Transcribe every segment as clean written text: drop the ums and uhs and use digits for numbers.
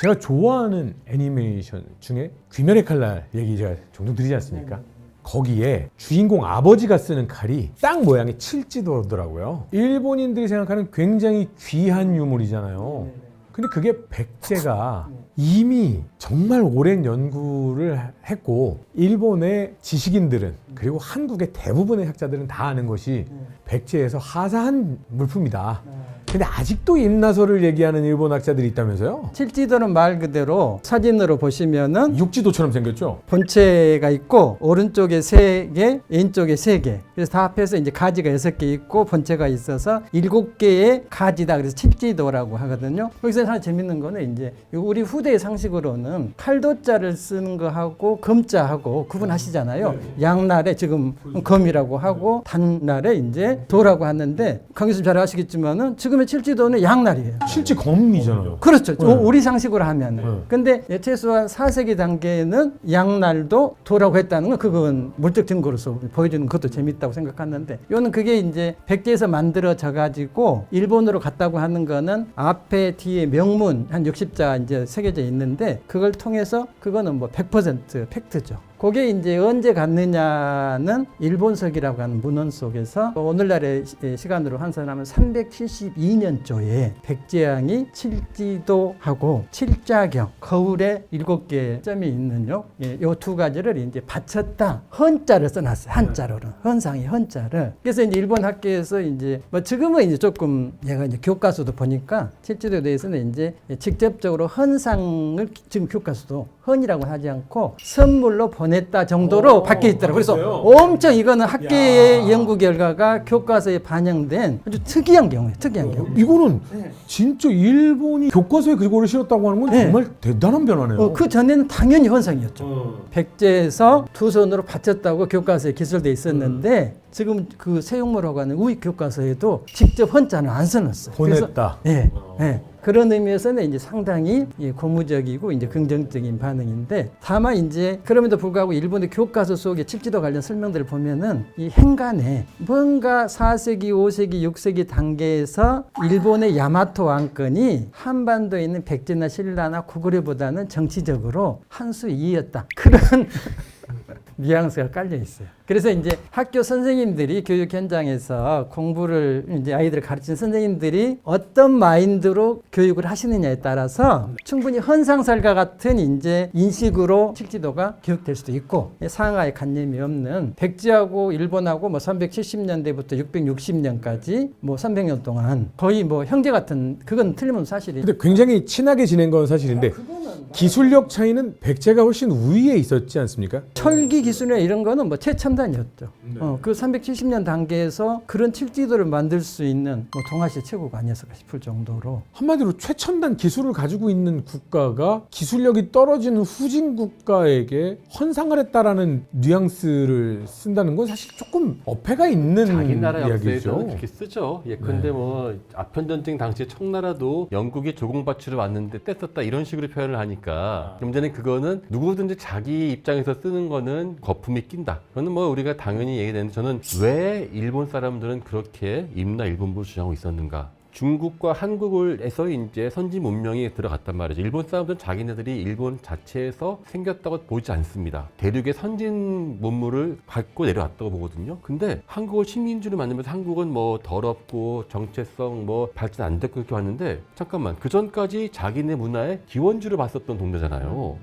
제가 좋아하는 애니메이션 중에 귀멸의 칼날 얘기 제가 종종 드리지 않습니까? 거기에 주인공 아버지가 쓰는 칼이 딱 모양이 칠지도더라고요. 일본인들이 생각하는 굉장히 귀한 유물이잖아요. 근데 그게 백제가 이미 정말 오랜 연구를 했고 일본의 지식인들은 그리고 한국의 대부분의 학자들은 다 아는 것이 백제에서 하사한 물품이다. 근데 아직도 임나서를 얘기하는 일본 학자들이 있다면서요? 칠지도는 말 그대로 사진으로 보시면은 육지도처럼 생겼죠? 본체가 있고 오른쪽에 3개, 왼쪽에 3개. 그래서 다 합해서 이제 가지가 6개 있고 본체가 있어서 7개의 가지다. 그래서 칠지도라고 하거든요. 여기서 하나 재밌는 거는 이제 우리 후대의 상식으로는 칼도자를 쓰는 거하고 검자하고 구분하시잖아요. 양날에 지금 검이라고 하고 단날에 이제 도라고 하는데 강 교수님 잘 아시겠지만은 지금의 칠지도는 양날이에요. 실제 검이잖아요. 그렇죠. 네. 우리 상식으로 하면은. 근데 최소한 4세기 단계에는 양날도 도라고 했다는 건 그건 물적 증거로서 보여주는 것도 재밌다고 생각하는데 요는 그게 이제 백제에서 만들어져 가지고 일본으로 갔다고 하는 거는 앞에 뒤에 명문 한 60자 이제 새겨져 있는데 그걸 통해서 그거는 뭐 100% 팩트죠. 그게 이제 언제 갔느냐는 일본석이라고 하는 문헌 속에서 오늘날의 시간으로 환산하면 372년조에 백제왕이 칠지도하고 칠자경, 거울에 7개의 점이 있는 요 두 가지를 이제 바쳤다. 헌자를 써놨어요. 한자로는. 헌상이 헌자를. 그래서 이제 일본 학계에서 이제 뭐 지금은 이제 조금 얘가 이제 교과서도 보니까 칠지도에 대해서는 이제 직접적으로 헌상을 지금 교과서도 헌이라고 하지 않고 선물로 보냈다 정도로 바뀌어 있더라고요. 그래서 엄청 이거는 학계의 연구 결과가 교과서에 반영된 아주 특이한 경우예요. 특이한 경우. 이거는 진짜 일본이 교과서에 그거를 실었다고 하는 건 정말 대단한 변화네요. 그 전에는 당연히 헌상이었죠. 백제에서 두 손으로 바쳤다고 교과서에 기술돼 있었는데 지금 그 세용모라고 하는 우익 교과서에도 직접 헌자는 안 써놨어요. 보냈다. 예, 예. 그런 의미에서는 이제 상당히 고무적이고 이제 긍정적인 반응인데 다만 이제 그럼에도 불구하고 일본의 교과서 속에 칠지도 관련 설명들을 보면은 이 행간에 뭔가 4세기, 5세기, 6세기 단계에서 일본의 야마토 왕권이 한반도에 있는 백제나 신라나 고구려보다는 정치적으로 한 수 이였다. 그런 뉘앙스가 깔려 있어요. 그래서 이제 학교 선생님들이 교육 현장에서 공부를 이제 아이들을 가르치는 선생님들이 어떤 마인드로 교육을 하시느냐에 따라서 충분히 헌상설과 같은 이제 인식으로 칠지도가 교육될 수도 있고 상하의 관념이 없는 백제하고 일본하고 뭐 370년대부터 660년까지 뭐 300년 동안 거의 뭐 형제 같은 그건 틀림없는 사실이에요. 근데 굉장히 친하게 지낸 건 사실인데 기술력 차이는 백제가 훨씬 우위에 있었지 않습니까? 철기 기술이나 이런 거는 뭐 최첨단이었죠. 그 370년 단계에서 그런 칠지도를 만들 수 있는 뭐 동아시아 최고가 아니었을까 싶을 정도로. 한마디로 최첨단 기술을 가지고 있는 국가가 기술력이 떨어지는 후진 국가에게 헌상을 했다라는 뉘앙스를 쓴다는 건 사실 조금 어폐가 있는 자기 나라 역사에서는 이야기죠. 그렇게 쓰죠. 예컨대 뭐 아편전쟁 당시에 청나라도 영국이 조공바치러 왔는데 뗐었다 이런 식으로 표현을 하니까 문제는 그거는 누구든지 자기 입장에서 쓰는 거는 거품이 낀다. 그거는 뭐 우리가 당연히 얘기되는데 저는 왜 일본 사람들은 그렇게 임나 일본부를 주장하고 있었는가? 중국과 한국에서 이제 선진 문명이 들어갔단 말이죠. 일본 사람들은 자기네들이 일본 자체에서 생겼다고 보지 않습니다. 대륙의 선진 문물을 갖고 내려왔다고 보거든요. 근데 한국을 식민지로 만들면서 한국은 뭐 더럽고 정체성 뭐 발전 안 됐고 그렇게 왔는데 잠깐만 그 전까지 자기네 문화의 기원주를 봤었던 동네잖아요.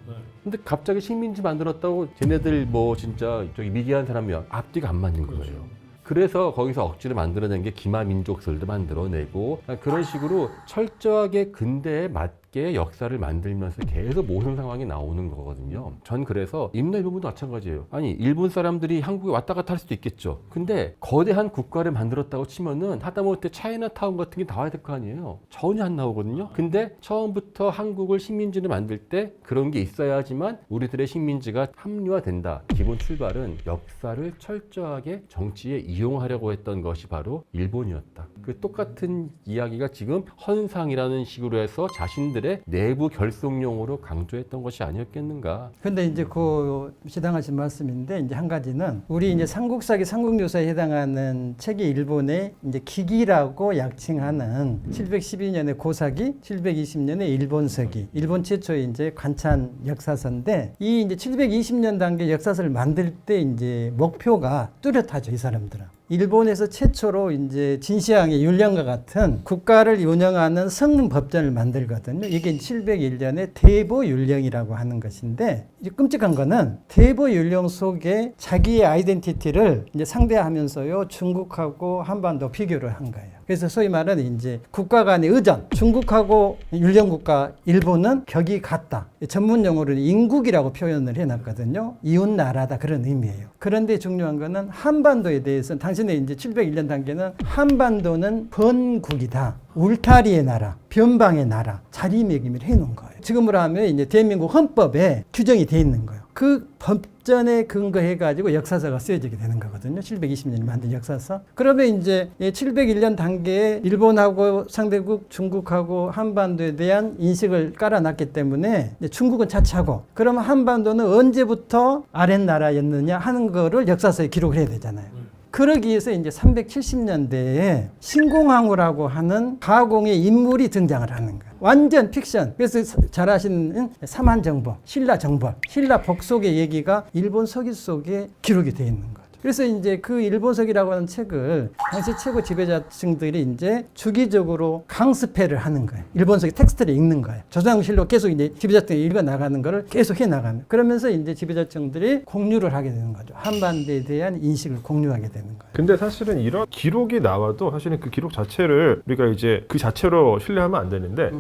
근데 갑자기 식민지 만들었다고 쟤네들 뭐 진짜 저기 미개한 사람이 앞뒤가 안 맞는 거예요. 그래서 거기서 억지로 만들어낸 게 기마민족설도 만들어내고 그런 식으로 철저하게 근대에 맞게 역사를 만들면서 계속 모순 상황이 나오는 거거든요. 전 그래서 임나 일본도 마찬가지예요. 아니 일본 사람들이 한국에 왔다 갔다 할 수도 있겠죠. 근데 거대한 국가를 만들었다고 치면은 하다못해 차이나타운 같은 게 나와야 될 거 아니에요. 전혀 안 나오거든요. 근데 처음부터 한국을 식민지를 만들 때 그런 게 있어야지만 우리들의 식민지가 합리화된다. 기본 출발은 역사를 철저하게 정치에 이용하려고 했던 것이 바로 일본이었다. 그 똑같은 이야기가 지금 헌상이라는 식으로 해서 자신들 일본인들의 내부 결속용으로 강조했던 것이 아니었겠는가. 근데 이제 그 시당하신 말씀인데 이제 한 가지는 우리 이제 삼국사기 삼국유사에 해당하는 책이 일본의 이제 기기라고 약칭하는 712년의 고사기, 720년의 일본서기, 일본 최초의 이제 관찬 역사서인데 이 이제 720년 단계 역사서를 만들 때 이제 목표가 뚜렷하죠, 이 사람들은. 일본에서 최초로 이제 진시황의 율령과 같은 국가를 운영하는 성문 법전을 만들거든요. 이게 701년의 대보율령이라고 하는 것인데 이제 끔찍한 거는 대보율령 속에 자기의 아이덴티티를 이제 상대하면서요 중국하고 한반도 비교를 한 거예요. 그래서 소위 말하는 이제 국가 간의 의전, 중국하고 율령국가 일본은 격이 같다. 전문 용어로는 인국이라고 표현을 해놨거든요. 이웃 나라다 그런 의미예요. 그런데 중요한 거는 한반도에 대해서는 당신의 이제 701년 단계는 한반도는 번국이다. 울타리의 나라, 변방의 나라, 자리매김을 해놓은 거예요. 지금으로 하면 이제 대한민국 헌법에 규정이 돼 있는 거예요. 그 법전에 근거해가지고 역사서가 쓰여지게 되는 거거든요. 720년에 만든 역사서. 그러면 이제 701년 단계에 일본하고 상대국 중국하고 한반도에 대한 인식을 깔아놨기 때문에 중국은 차치하고 그러면 한반도는 언제부터 아랫나라였느냐 하는 거를 역사서에 기록을 해야 되잖아요. 그러기 위해서 이제 370년대에 신공항우라고 하는 가공의 인물이 등장을 하는 거예요. 완전 픽션. 그래서 잘 아시는 삼한정법, 신라정법, 신라 복속의 얘기가 일본 서기 속에 기록이 되어 있는 거예요. 그래서 이제 그 일본서기라고 하는 책을 당시 최고 지배자층들이 이제 주기적으로 강습회를 하는 거예요. 일본서기 텍스트를 읽는 거예요. 조선왕실로 계속 이제 지배자층이 읽어 나가는 거를 계속 해 나가는. 그러면서 이제 지배자층들이 공유를 하게 되는 거죠. 한반도에 대한 인식을 공유하게 되는 거예요. 근데 사실은 이런 기록이 나와도 사실은 그 기록 자체를 우리가 이제 그 자체로 신뢰하면 안 되는데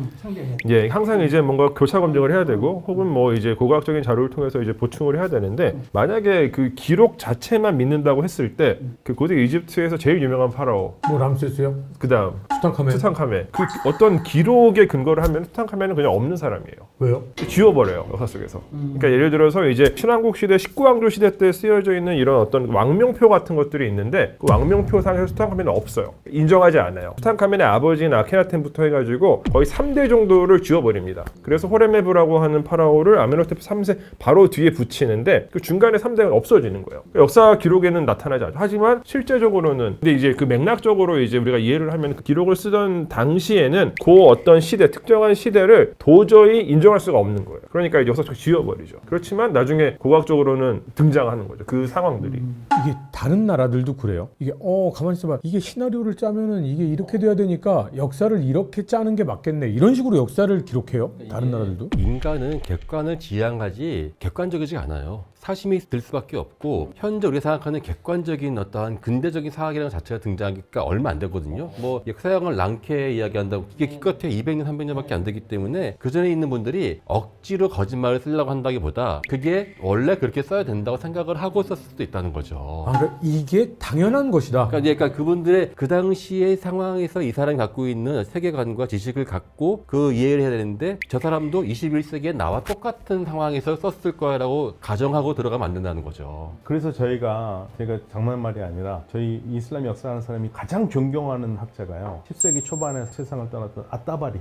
예, 항상 이제 뭔가 교차 검증을 해야 되고 혹은 뭐 이제 고고학적인 자료를 통해서 이제 보충을 해야 되는데 만약에 그 기록 자체만 믿는다고 했을 때 그 고대 이집트에서 제일 유명한 파라오 뭐 람세스요? 그다음 투탕카멘. 투탕카멘 그 어떤 기록에 근거를 하면 투탕카멘은 그냥 없는 사람이에요. 왜요? 지워버려요 역사 속에서. 그러니까 예를 들어서 이제 신왕국 시대 19왕조 시대 때 쓰여져 있는 이런 어떤 왕명표 같은 것들이 있는데 그 왕명표상에서 투탕카멘은 없어요. 인정하지 않아요. 투탕카멘의 아버지인 아케나텐부터 해가지고 거의 3대 정도를 지워버립니다. 그래서 호레메브라고 하는 파라오를 아메노테프 3세 바로 뒤에 붙이는데 그 중간에 3대가 없어지는 거예요. 역사 기록에는 나타나지 않죠. 하지만 실제적으로는 근데 이제 그 맥락적으로 이제 우리가 이해를 하면 그 기록을 쓰던 당시에는 그 어떤 시대 특정한 시대를 도저히 인정할 수가 없는 거예요. 그러니까 역사 속 지워버리죠. 그렇지만 나중에 고고학적으로는 등장하는 거죠. 그 상황들이. 이게 다른 나라들도 그래요. 이게 가만히 있어봐. 이게 시나리오를 짜면은 이게 이렇게 돼야 되니까 역사를 이렇게 짜는 게 맞겠네. 이런 식으로 역사를 기록해요. 다른 나라들도. 인간은 객관을 지향하지 객관적이지 않아요. 사심이 들 수밖에 없고 현재 우리가 생각하는 객관적인 어떠한 근대적인 사학이라는 자체가 등장하기가 얼마 안 되거든요. 뭐 역사학을 랑케 이야기한다고 이게 기껏해 200년, 300년밖에 안 되기 때문에 그 전에 있는 분들이 억지로 거짓말을 쓰려고 한다기보다 그게 원래 그렇게 써야 된다고 생각을 하고 썼을 수도 있다는 거죠. 그러니까 이게 당연한 것이다. 그러니까 그분들의 그 당시의 상황에서 이 사람이 갖고 있는 세계관과 지식을 갖고 그 이해를 해야 되는데 저 사람도 21세기에 나와 똑같은 상황에서 썼을 거라고 가정하고 들어가면 안 된다는 거죠. 그래서 제가 장난말이 아니라 저희 이슬람 역사하는 사람이 가장 존경하는 학자가요. 10세기 초반에 세상을 떠났던 아따바리.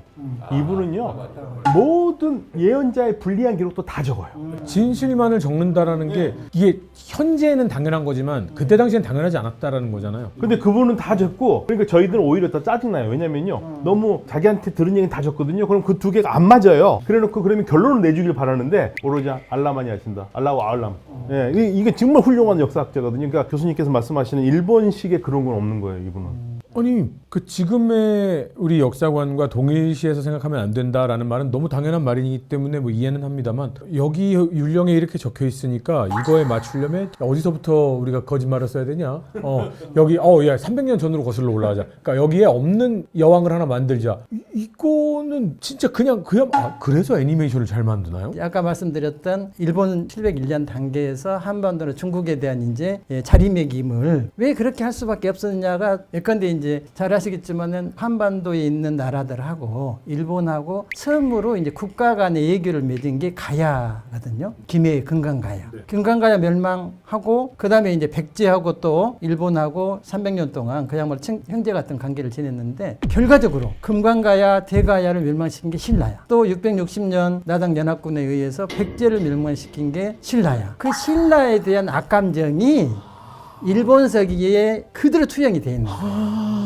이분은요. 모든 예언자의 불리한 기록도 다 적어요. 진실만을 적는다라는 게 이게 현재는 당연한 거지만 그때 당시엔 당연하지 않았다라는 거잖아요. 근데 그분은 다 적고 그러니까 저희들은 오히려 더 짜증나요. 왜냐면요. 너무 자기한테 들은 얘기는 다 적거든요. 그럼 그 두 개가 안 맞아요. 그래놓고 그러면 결론을 내주길 바라는데 오로지 알라만이 하신다. 알라와 알람. 예, 이게 정말 훌륭한 역사학자거든요. 그러니까 교수님께서 말씀하시는 일본식의 그런 건 없는 거예요. 이분은. 아니 그 지금의 우리 역사관과 동일시해서 생각하면 안 된다라는 말은 너무 당연한 말이기 때문에 뭐 이해는 합니다만 여기 율령에 이렇게 적혀 있으니까 이거에 맞추려면 어디서부터 우리가 거짓말을 써야 되냐? 여기 야 300년 전으로 거슬러 올라가자. 그러니까 여기에 없는 여왕을 하나 만들자. 이거는 진짜 그냥 그래서 애니메이션을 잘 만드나요? 아까 말씀드렸던 일본 701년 단계에서 한반도나 중국에 대한 이제 자리매김을 왜 그렇게 할 수밖에 없었느냐가 예컨대 이제 이제 잘 아시겠지만은 한반도에 있는 나라들하고 일본하고 처음으로 이제 국가 간의 외교를 맺은 게 가야거든요. 김해의 금강가야. 금강가야 멸망하고 그다음에 이제 백제하고 또 일본하고 300년 동안 그야말로 형제 같은 관계를 지냈는데 결과적으로 금강가야, 대가야를 멸망시킨 게 신라야. 또 660년 나당 연합군에 의해서 백제를 멸망시킨 게 신라야. 그 신라에 대한 악감정이 일본 서기에 그대로 투영이 돼 있는 거예요.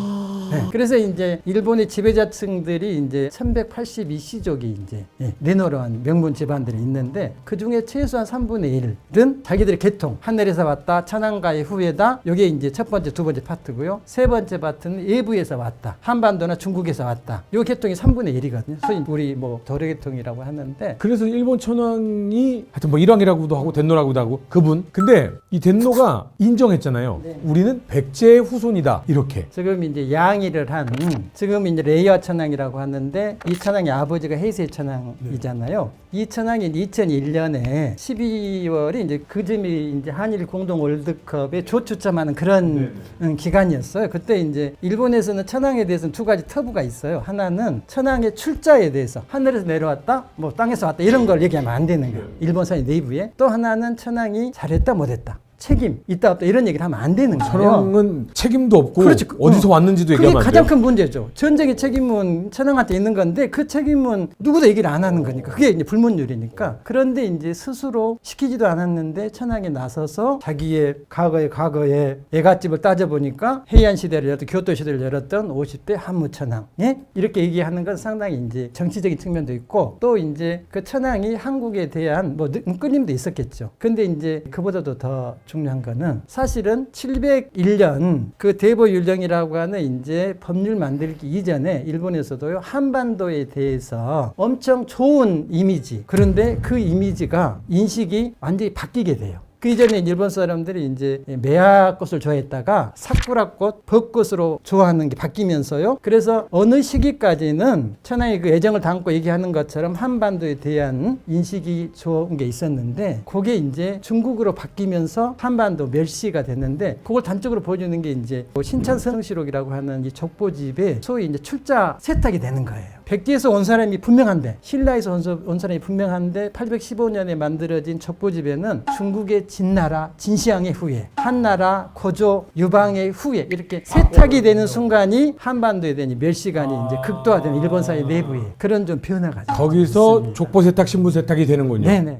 네. 그래서 이제 일본의 지배자층들이 이제 1182시족이 이제 내노라한 명문 집안들이 있는데 그 중에 최소한 3분의 1은 자기들의 계통 하늘에서 왔다, 천황가의 후예다. 이게 이제 첫 번째, 두 번째 파트고요. 세 번째 파트는 외부에서 왔다, 한반도나 중국에서 왔다. 이 계통이 3분의 1이거든요. 소위 우리 뭐 도래계통이라고 하는데. 그래서 일본 천황이 하여튼 뭐 일왕이라고도 하고 덴노라고도 하고 그분. 근데 이 덴노가 인정했잖아요. 네. 우리는 백제의 후손이다. 이렇게. 지금 이제 양의를 한 지금 이제 레이와 천황이라고 하는데 이 천황의 아버지가 해세 천황이잖아요. 이 천황이 2001년에 12월에 이제 그즈음이 이제 한일 공동 월드컵에 조추첨하는 그런 기간이었어요. 그때 이제 일본에서는 천황에 대해서는 두 가지 터부가 있어요. 하나는 천황의 출자에 대해서 하늘에서 내려왔다, 뭐 땅에서 왔다 이런 걸 얘기하면 안 되는 거예요. 일본사의 내부에. 또 하나는 천황이 잘했다 못했다. 책임 있다 없다 이런 얘기를 하면 안 되는 거예요. 천황은 책임도 없고 그렇지. 어디서 왔는지도 그게 얘기하면 안 가장 돼요. 큰 문제죠. 전쟁의 책임은 천황한테 있는 건데 그 책임은 누구도 얘기를 안 하는 거니까 그게 이제 불문율이니까. 그런데 이제 스스로 시키지도 않았는데 천황이 나서서 자기의 과거에 애갓집을 따져보니까 해안 시대를 열었던 교토 시대를 열었던 50대 한무천황 이렇게 얘기하는 건 상당히 이제 정치적인 측면도 있고 또 이제 그 천황이 한국에 대한 뭐 끊임도 있었겠죠. 근데 이제 그보다도 더 중요한 거는 사실은 701년 그 대보율령이라고 하는 이제 법률 만들기 이전에 일본에서도요 한반도에 대해서 엄청 좋은 이미지, 그런데 그 이미지가 인식이 완전히 바뀌게 돼요. 그 이전에 일본 사람들이 이제 매화꽃을 좋아했다가 사쿠라꽃, 벚꽃으로 좋아하는 게 바뀌면서요. 그래서 어느 시기까지는 천황이 그 애정을 담고 얘기하는 것처럼 한반도에 대한 인식이 좋은 게 있었는데 그게 이제 중국으로 바뀌면서 한반도 멸시가 됐는데 그걸 단적으로 보여주는 게 이제 신천성시록이라고 하는 이 족보집에 소위 이제 출자 세탁이 되는 거예요. 백제에서 온 사람이 분명한데 신라에서 온 사람이 분명한데 815년에 만들어진 족보집에는 중국의 진나라 진시황의 후예, 한나라 고조 유방의 후예 이렇게 세탁이 되는 순간이 한반도에 대한 멸시관이 이제 극도화되는 일본사의 내부에 그런 좀 변화가 거기서 있습니다. 족보 세탁, 신분 세탁이 되는군요. 네네.